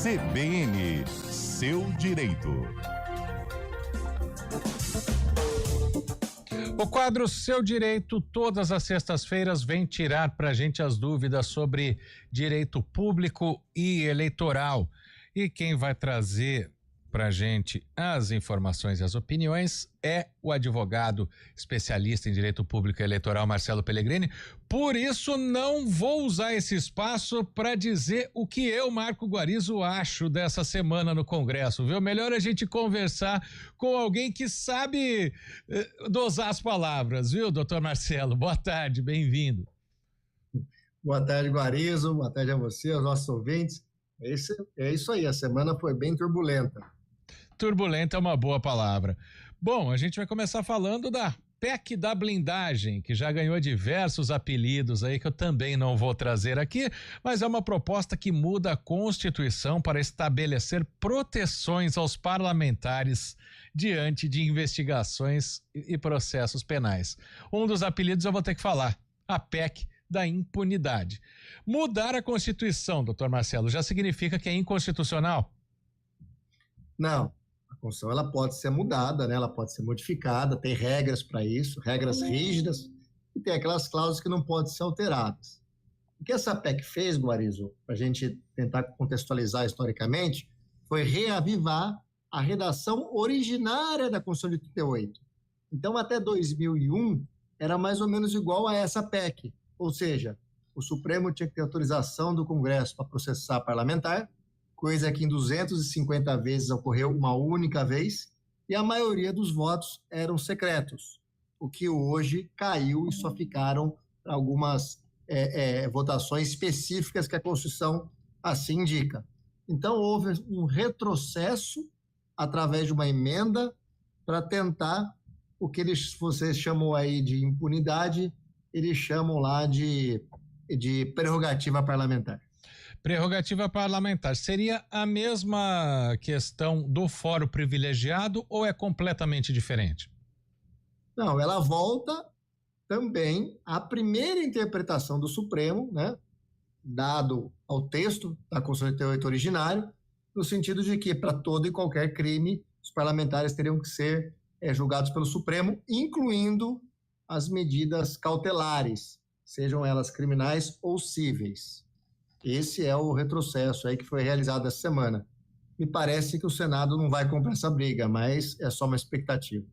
CBN, seu direito. O quadro Seu Direito, todas as sextas-feiras, vem tirar pra gente as dúvidas sobre direito público e eleitoral. E quem vai trazer pra gente as informações e as opiniões é o advogado especialista em direito público e eleitoral, Marcelo Pellegrini. Por isso, não vou usar esse espaço para dizer o que eu, Marco Guarizo, acho dessa semana no Congresso, viu? Melhor a gente conversar com alguém que sabe dosar as palavras, viu, doutor Marcelo? Boa tarde, bem-vindo. Boa tarde, Guarizo, boa tarde a você, aos nossos ouvintes. É isso aí, a semana foi bem turbulenta. Turbulenta é uma boa palavra. Bom, a gente vai começar falando da PEC da blindagem, que já ganhou diversos apelidos aí que eu também não vou trazer aqui, mas é uma proposta que muda a Constituição para estabelecer proteções aos parlamentares diante de investigações e processos penais. Um dos apelidos eu vou ter que falar, a PEC da impunidade. Mudar a Constituição, doutor Marcelo, já significa que é inconstitucional? Não. A Constituição ela pode ser mudada, né? Ela pode ser modificada, tem regras para isso, regras rígidas, e tem aquelas cláusulas que não podem ser alteradas. O que essa PEC fez, Guarizo, para a gente tentar contextualizar historicamente, foi reavivar a redação originária da Constituição de 88. Então, até 2001, era mais ou menos igual a essa PEC, ou seja, o Supremo tinha que ter autorização do Congresso para processar parlamentar, coisa que em 250 vezes ocorreu uma única vez, e a maioria dos votos eram secretos, o que hoje caiu e só ficaram algumas votações específicas que a Constituição assim indica. Então houve um retrocesso através de uma emenda para tentar o que vocês chamam aí de impunidade, eles chamam lá de prerrogativa parlamentar. Prerrogativa parlamentar, seria a mesma questão do fórum privilegiado ou é completamente diferente? Não, ela volta também à primeira interpretação do Supremo, né, dado ao texto da Constituição de 88 originário, no sentido de que para todo e qualquer crime os parlamentares teriam que ser julgados pelo Supremo, incluindo as medidas cautelares, sejam elas criminais ou cíveis. Esse é o retrocesso aí que foi realizado essa semana. Me parece que o Senado não vai comprar essa briga, mas é só uma expectativa.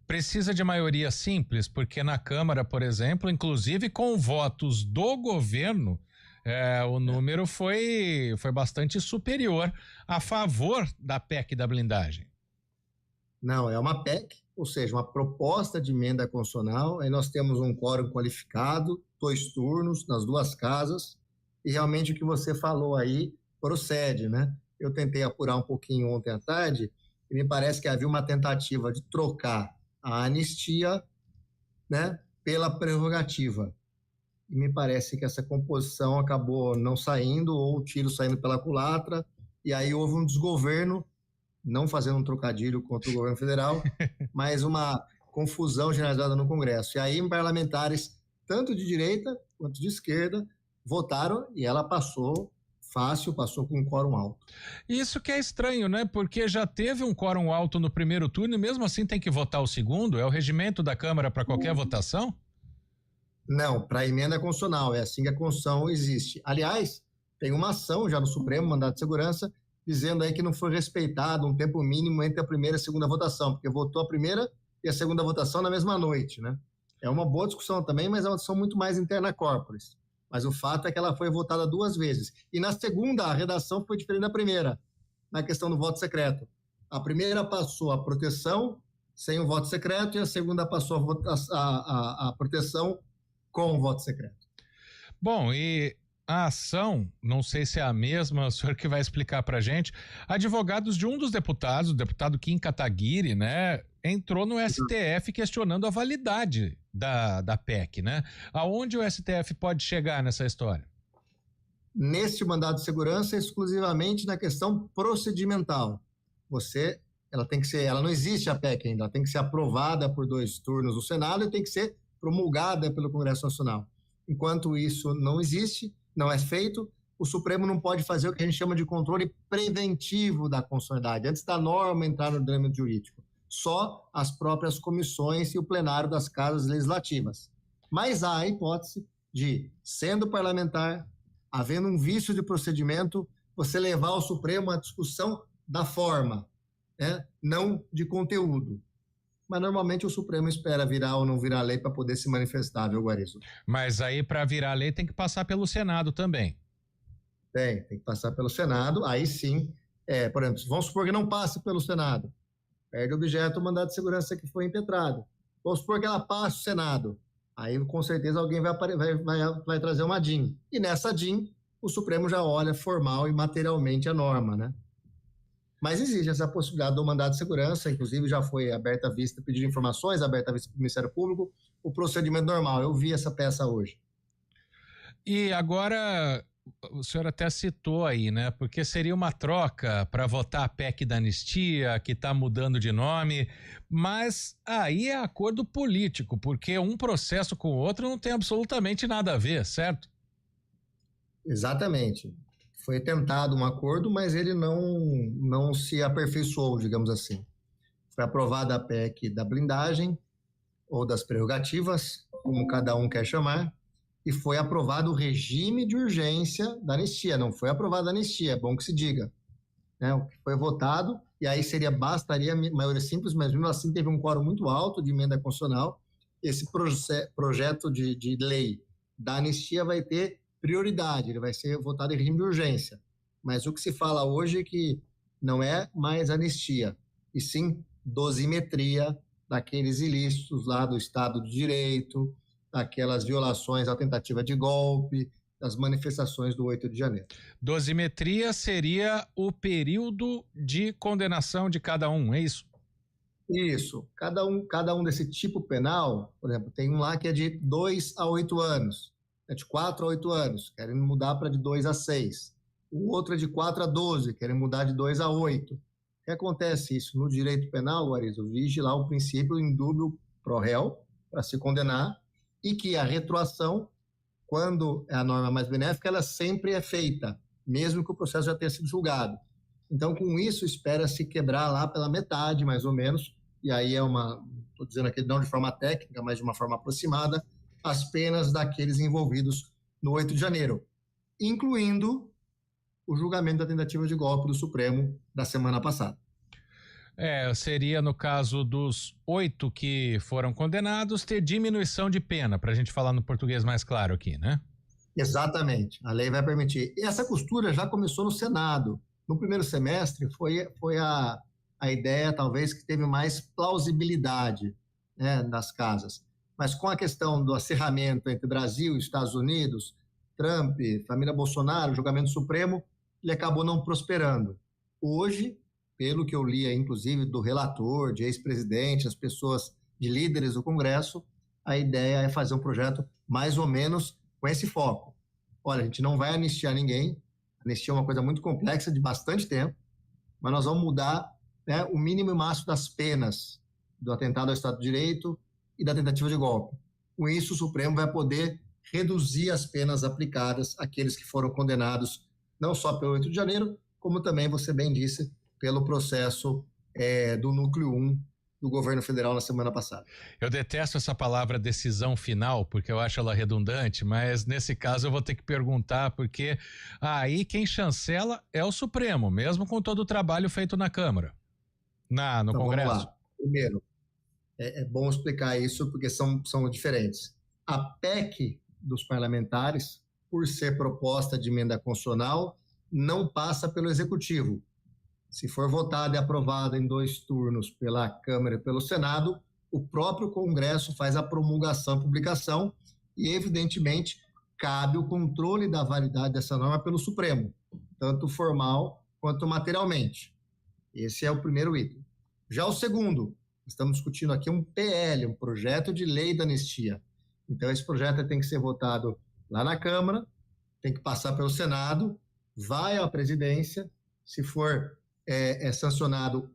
Precisa de maioria simples, porque na Câmara, por exemplo, inclusive com votos do governo, o número foi bastante superior a favor da PEC da blindagem. Não, é uma PEC, ou seja, uma proposta de emenda constitucional, aí nós temos um quórum qualificado, 2 turnos nas 2 casas, e realmente o que você falou aí procede, né? Eu tentei apurar um pouquinho ontem à tarde e me parece que havia uma tentativa de trocar a anistia, né, pela prerrogativa. E me parece que essa composição acabou não saindo ou o tiro saindo pela culatra e aí houve um desgoverno, não fazendo um trocadilho contra o governo federal, mas uma confusão generalizada no Congresso. E aí parlamentares, tanto de direita quanto de esquerda, votaram e ela passou fácil, passou com um quórum alto. Isso que é estranho, né? Porque já teve um quórum alto no primeiro turno e mesmo assim tem que votar o segundo? É o regimento da Câmara para qualquer votação? Não, para a emenda constitucional, é assim que a Constituição existe. Aliás, tem uma ação já no Supremo, mandado de segurança, dizendo aí que não foi respeitado um tempo mínimo entre a primeira e a segunda votação, porque votou a primeira e a segunda votação na mesma noite, né? É uma boa discussão também, mas é uma discussão muito mais interna corporis. Mas o fato é que ela foi votada 2 vezes. E na segunda, a redação foi diferente da primeira, na questão do voto secreto. A primeira passou a proteção sem o voto secreto e a segunda passou a proteção com o voto secreto. Bom, e a ação, não sei se é a mesma, o senhor que vai explicar pra gente, advogados de um dos deputados, o deputado Kim Kataguiri, né, entrou no STF questionando a validade da PEC, né? Aonde o STF pode chegar nessa história? Neste mandado de segurança, exclusivamente na questão procedimental. Ela não existe a PEC ainda, ela tem que ser aprovada por 2 turnos do Senado e tem que ser promulgada pelo Congresso Nacional. Enquanto isso não existe, não é feito, o Supremo não pode fazer o que a gente chama de controle preventivo da constitucionalidade, antes da norma entrar no ordenamento jurídico. Só as próprias comissões e o plenário das casas legislativas. Mas há a hipótese de, sendo parlamentar, havendo um vício de procedimento, você levar ao Supremo a discussão da forma, né? Não de conteúdo. Mas normalmente o Supremo espera virar ou não virar lei para poder se manifestar, viu, Guarizo? Mas aí para virar lei tem que passar pelo Senado também. Tem que passar pelo Senado, aí sim, por exemplo, vamos supor que não passe pelo Senado, perde o objeto do mandado de segurança que foi impetrado. Vamos supor que ela passe o Senado, aí com certeza alguém vai trazer uma DIN. E nessa DIN, o Supremo já olha formal e materialmente a norma, né? Mas existe essa possibilidade do mandado de segurança, inclusive já foi aberta a vista, pedido informações, aberta a vista para o Ministério Público, o procedimento normal. Eu vi essa peça hoje. E agora, o senhor até citou aí, né? Porque seria uma troca para votar a PEC da anistia, que está mudando de nome, mas aí é acordo político, porque um processo com o outro não tem absolutamente nada a ver, certo? Exatamente. Foi tentado um acordo, mas ele não se aperfeiçoou, digamos assim. Foi aprovada a PEC da blindagem, ou das prerrogativas, como cada um quer chamar, e foi aprovado o regime de urgência da anistia. Não foi aprovada a anistia, é bom que se diga, né? O que foi votado, e aí bastaria maioria simples, mas mesmo assim teve um quórum muito alto de emenda constitucional. Esse projeto de lei da anistia vai ter prioridade, ele vai ser votado em regime de urgência. Mas o que se fala hoje é que não é mais anistia, e sim dosimetria daqueles ilícitos lá do Estado de Direito, daquelas violações à tentativa de golpe, das manifestações do 8 de janeiro. Dosimetria seria o período de condenação de cada um, é isso? Isso. Cada um desse tipo penal, por exemplo, tem um lá que é de 2 a 8 anos. É de 4 a 8 anos, querem mudar para de 2 a 6. O outro é de 4 a 12, querem mudar de 2 a 8. O que acontece isso? No direito penal, Guarizo, vige lá o princípio in dubio pro réu, para se condenar, e que a retroação, quando é a norma mais benéfica, ela sempre é feita, mesmo que o processo já tenha sido julgado. Então, com isso, espera-se quebrar lá pela metade, mais ou menos, e aí estou dizendo aqui não de forma técnica, mas de uma forma aproximada, as penas daqueles envolvidos no 8 de janeiro, incluindo o julgamento da tentativa de golpe do Supremo da semana passada. Seria no caso dos 8 que foram condenados, ter diminuição de pena, para a gente falar no português mais claro aqui, né? Exatamente, a lei vai permitir. E essa costura já começou no Senado. No primeiro semestre foi a ideia, talvez, que teve mais plausibilidade, né, das casas. Mas com a questão do acirramento entre Brasil e Estados Unidos, Trump, família Bolsonaro, julgamento supremo, ele acabou não prosperando. Hoje, pelo que eu li, inclusive, do relator, de ex-presidente, as pessoas, de líderes do Congresso, a ideia é fazer um projeto mais ou menos com esse foco. Olha, a gente não vai anistiar ninguém, anistia é uma coisa muito complexa, de bastante tempo, mas nós vamos mudar, né, o mínimo e máximo das penas do atentado ao Estado de Direito e da tentativa de golpe. Com isso, o Supremo vai poder reduzir as penas aplicadas àqueles que foram condenados não só pelo 8 de janeiro, como também, você bem disse, pelo processo do Núcleo 1 do governo federal na semana passada. Eu detesto essa palavra decisão final, porque eu acho ela redundante, mas nesse caso eu vou ter que perguntar, porque aí quem chancela é o Supremo, mesmo com todo o trabalho feito na Câmara, no Congresso. Vamos lá. Primeiro, é bom explicar isso, porque são diferentes. A PEC dos parlamentares, por ser proposta de emenda constitucional, não passa pelo Executivo. Se for votada e aprovada em 2 turnos pela Câmara e pelo Senado, o próprio Congresso faz a promulgação e publicação e, evidentemente, cabe o controle da validade dessa norma pelo Supremo, tanto formal quanto materialmente. Esse é o primeiro item. Já o segundo, estamos discutindo aqui um PL, um projeto de lei da anistia. Então, esse projeto tem que ser votado lá na Câmara, tem que passar pelo Senado, vai à presidência, se for sancionado,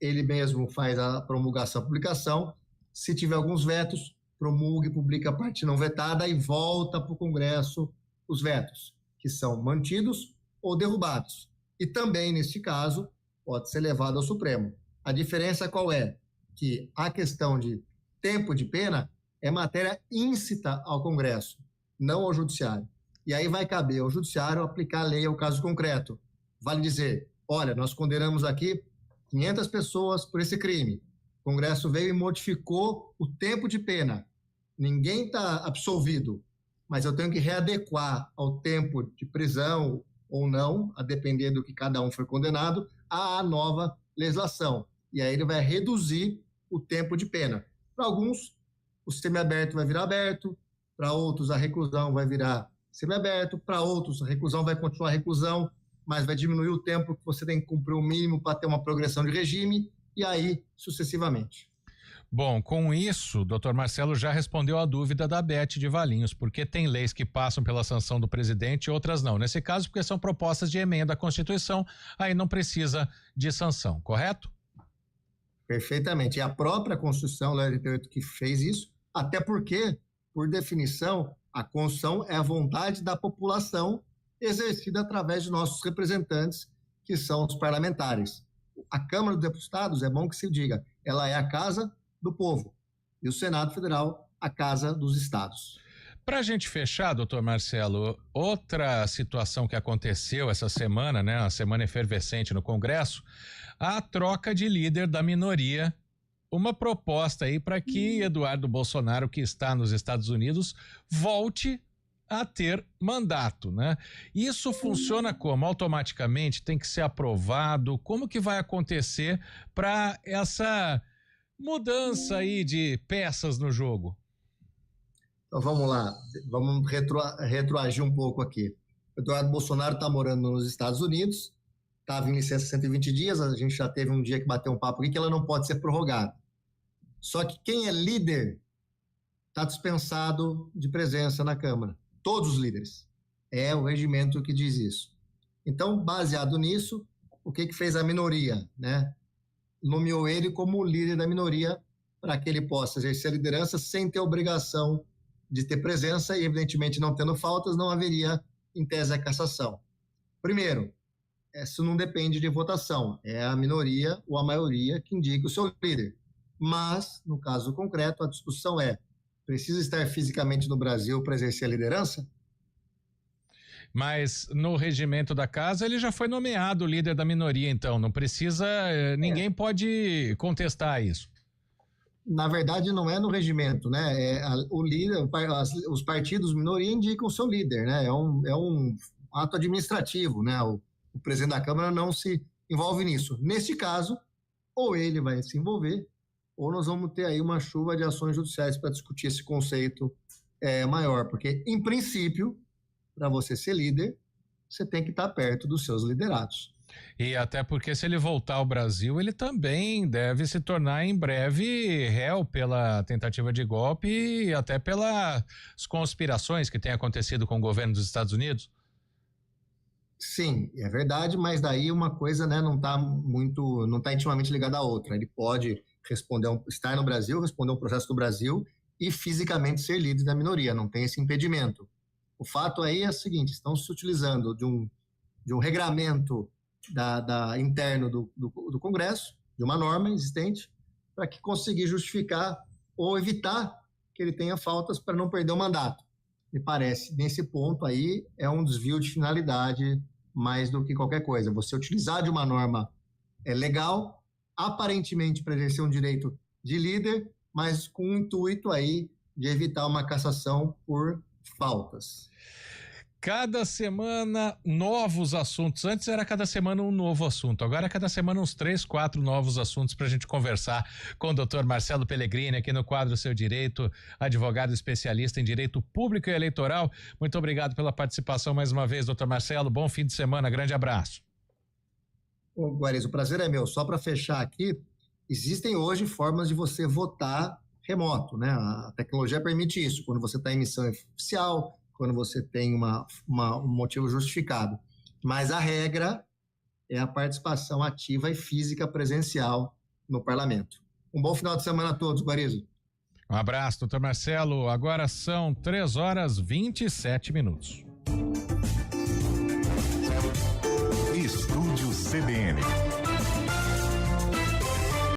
ele mesmo faz a promulgação e publicação. Se tiver alguns vetos, promulga e publica a parte não vetada e volta para o Congresso os vetos. que são mantidos ou derrubados. E também, neste caso, pode ser levado ao Supremo. A diferença qual é? Que a questão de tempo de pena é matéria íncita ao Congresso, não ao Judiciário. E aí vai caber ao Judiciário aplicar a lei ao caso concreto. Vale dizer, olha, nós condenamos aqui 500 pessoas por esse crime. O Congresso veio e modificou o tempo de pena. Ninguém está absolvido, mas eu tenho que readequar ao tempo de prisão ou não, a depender do que cada um foi condenado, à nova legislação. E aí ele vai reduzir o tempo de pena. Para alguns, o semiaberto vai virar aberto, para outros a reclusão vai virar semiaberto, para outros a reclusão vai continuar reclusão, mas vai diminuir o tempo que você tem que cumprir o mínimo para ter uma progressão de regime, e aí sucessivamente. Bom, com isso, o doutor Marcelo já respondeu a dúvida da Beth de Valinhos, porque tem leis que passam pela sanção do presidente e outras não. Nesse caso, porque são propostas de emenda à Constituição, aí não precisa de sanção, correto? Perfeitamente. É a própria Constituição, Lei 88, que fez isso, até porque, por definição, a Constituição é a vontade da população exercida através de nossos representantes, que são os parlamentares. A Câmara dos Deputados, é bom que se diga, ela é a casa do povo. E o Senado Federal, a casa dos estados. Para a gente fechar, doutor Marcelo, outra situação que aconteceu essa semana, né, uma semana efervescente no Congresso, a troca de líder da minoria, uma proposta aí para que Eduardo Bolsonaro, que está nos Estados Unidos, volte a ter mandato, né? Isso funciona como? Automaticamente tem que ser aprovado? Como que vai acontecer para essa mudança aí de peças no jogo? Então vamos lá, vamos retroagir um pouco aqui. Eduardo Bolsonaro está morando nos Estados Unidos, estava em licença 120 dias, a gente já teve um dia que bateu um papo aqui que ela não pode ser prorrogada. Só que quem é líder está dispensado de presença na Câmara. Todos os líderes. É o regimento que diz isso. Então, baseado nisso, o que fez a minoria, né? Nomeou ele como líder da minoria para que ele possa exercer a liderança sem ter obrigação de ter presença e, evidentemente, não tendo faltas, não haveria, em tese, a cassação. Primeiro, isso não depende de votação. É a minoria ou a maioria que indica o seu líder. Mas, no caso concreto, a discussão é: precisa estar fisicamente no Brasil para exercer a liderança? Mas no regimento da casa ele já foi nomeado líder da minoria, então não precisa, ninguém pode contestar isso. Na verdade não é no regimento, né? O líder, os partidos minoria indicam o seu líder, né? É um ato administrativo, né? O presidente da Câmara não se envolve nisso. Neste caso, ou ele vai se envolver, ou nós vamos ter aí uma chuva de ações judiciais para discutir esse conceito maior, porque, em princípio, para você ser líder, você tem que estar perto dos seus liderados. E até porque se ele voltar ao Brasil, ele também deve se tornar em breve réu pela tentativa de golpe e até pelas conspirações que têm acontecido com o governo dos Estados Unidos. Sim, é verdade, mas daí uma coisa, né, não está intimamente ligada à outra. Ele pode estar no Brasil, responder um processo do Brasil e fisicamente ser líder da minoria, não tem esse impedimento. O fato aí é o seguinte: estão se utilizando de um regramento interno do Congresso, de uma norma existente, para que conseguir justificar ou evitar que ele tenha faltas para não perder o mandato. Me parece, nesse ponto aí, é um desvio de finalidade mais do que qualquer coisa. Você utilizar de uma norma legal, aparentemente para exercer um direito de líder, mas com o intuito aí de evitar uma cassação por faltas. Cada semana novos assuntos. Antes era cada semana um novo assunto. Agora é cada semana uns 3, 4 novos assuntos para a gente conversar com o doutor Marcelo Pellegrini aqui no quadro Seu Direito, advogado especialista em direito público e eleitoral. Muito obrigado pela participação mais uma vez, doutor Marcelo. Bom fim de semana. Grande abraço. Ô, Guariz, o prazer é meu. Só para fechar aqui, existem hoje formas de você votar remoto, né? A tecnologia permite isso, quando você está em missão oficial, quando você tem um motivo justificado. Mas a regra é a participação ativa e física presencial no parlamento. Um bom final de semana a todos, Guarizo. Um abraço, doutor Marcelo. Agora são 3h27.